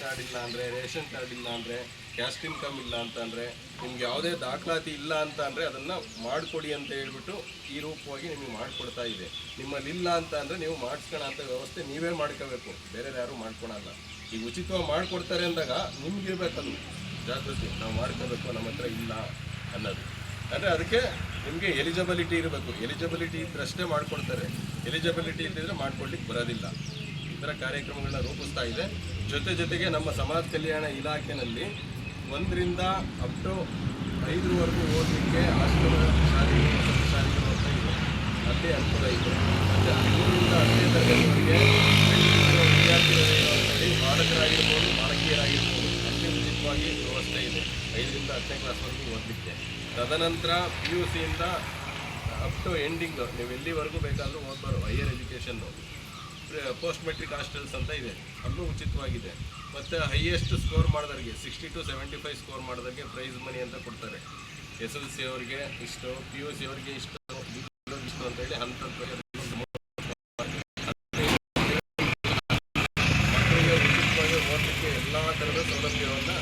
Card ಇಲ್ಲ ಅಂದರೆ, ration card ಇಲ್ಲ ಅಂದರೆ, ಕ್ಯಾಸ್ಟ್ ಇನ್ಕಮ್ ಇಲ್ಲ ಅಂತಂದರೆ, ನಿಮ್ಗೆ ಯಾವುದೇ ದಾಖಲಾತಿ ಇಲ್ಲ ಅಂತ ಅಂದರೆ ಅದನ್ನು ಮಾಡಿಕೊಡಿ ಅಂತ ಹೇಳ್ಬಿಟ್ಟು ಈ ರೂಪವಾಗಿ ನಿಮಗೆ ಮಾಡಿಕೊಡ್ತಾ ಇದೆ. ನಿಮ್ಮಲ್ಲಿ ಇಲ್ಲ ಅಂತ ಅಂದರೆ ನೀವು ಮಾಡಿಸ್ಕೊಳ್ಳೋಂಥ ವ್ಯವಸ್ಥೆ ನೀವೇ ಮಾಡ್ಕೋಬೇಕು, ಬೇರೆ ಯಾರು ಮಾಡ್ಕೊಳಲ್ಲ. ಈಗ ಉಚಿತವಾಗಿ ಮಾಡಿಕೊಡ್ತಾರೆ ಅಂದಾಗ ನಿಮ್ಗಿರ್ಬೇಕದು ಜಾಗೃತಿ, ನಾವು ಮಾಡ್ಕೋಬೇಕು, ನಮ್ಮ ಹತ್ರ ಇಲ್ಲ ಅನ್ನೋದು. ಅಂದರೆ ಅದಕ್ಕೆ ನಿಮಗೆ ಎಲಿಜಿಬಿಲಿಟಿ ಇರಬೇಕು. ಎಲಿಜಿಬಿಲಿಟಿ ಇದ್ದರಷ್ಟೇ ಮಾಡಿಕೊಡ್ತಾರೆ, ಎಲಿಜಿಬಿಲಿಟಿ ಇದ್ದಿದ್ರೆ ಮಾಡ್ಕೊಡ್ಲಿಕ್ಕೆ ಬರೋದಿಲ್ಲ. ಈ ಥರ ಕಾರ್ಯಕ್ರಮಗಳನ್ನ ರೂಪಿಸ್ತಾ ಇದೆ. ಜೊತೆಗೆ ನಮ್ಮ ಸಮಾಜ ಕಲ್ಯಾಣ ಇಲಾಖೆಯಲ್ಲಿ 1ರಿಂದ ಅಪ್ ಟು 5ವರೆಗೂ ಓದಲಿಕ್ಕೆ ಆಶ್ರಮ ಶಾಲೆಗಳು, ವಸತಿ ಶಾಲೆಗಳು ಅಂತ ಇದೆ, ಅಲ್ಲಿ ಅನುಕೂಲ ಇದೆ. ಮತ್ತು 5ರಿಂದ 10ನೇ ತರಗತಿವರೆಗೆ ವಿದ್ಯಾರ್ಥಿಗಳು ಅಂತೇಳಿ ಬಾಲಕರಾಗಿರ್ಬೋದು, ಬಾಲಕಿಯರಾಗಿರ್ಬೋದು, ಅಲ್ಲಿ ಉಚಿತವಾಗಿ ವ್ಯವಸ್ಥೆ ಇದೆ 5ರಿಂದ 10ನೇ ಕ್ಲಾಸ್ವರೆಗೂ ಓದಲಿಕ್ಕೆ. ತದನಂತರ PUCಯಿಂದ ಅಪ್ ಟು ಎಂಡಿಂಗ್ ನೀವು ಎಲ್ಲಿವರೆಗೂ ಬೇಕಾದರೂ ಓದ್ಬಾರು. Higher education post metric hostels ಅಂತ ಇದೆ, ಅಲ್ಲೂ ಉಚಿತವಾಗಿದೆ. ಮತ್ತು ಹೈಯೆಸ್ಟ್ ಸ್ಕೋರ್ ಮಾಡಿದವ್ರಿಗೆ 60 to 75 ಸ್ಕೋರ್ ಮಾಡಿದವ್ರಿಗೆ ಪ್ರೈಸ್ ಮನಿ ಅಂತ ಕೊಡ್ತಾರೆ. SLC ಅವ್ರಿಗೆ ಇಷ್ಟು, PUC ಅವ್ರಿಗೆ ಇಷ್ಟು, ಇಷ್ಟು ಅಂತೇಳಿ ಮಕ್ಕಳಿಗೆ ಉಚಿತವಾಗಿ ಓದಲಿಕ್ಕೆ ಎಲ್ಲ ಥರದ ಸೌಲಭ್ಯವನ್ನು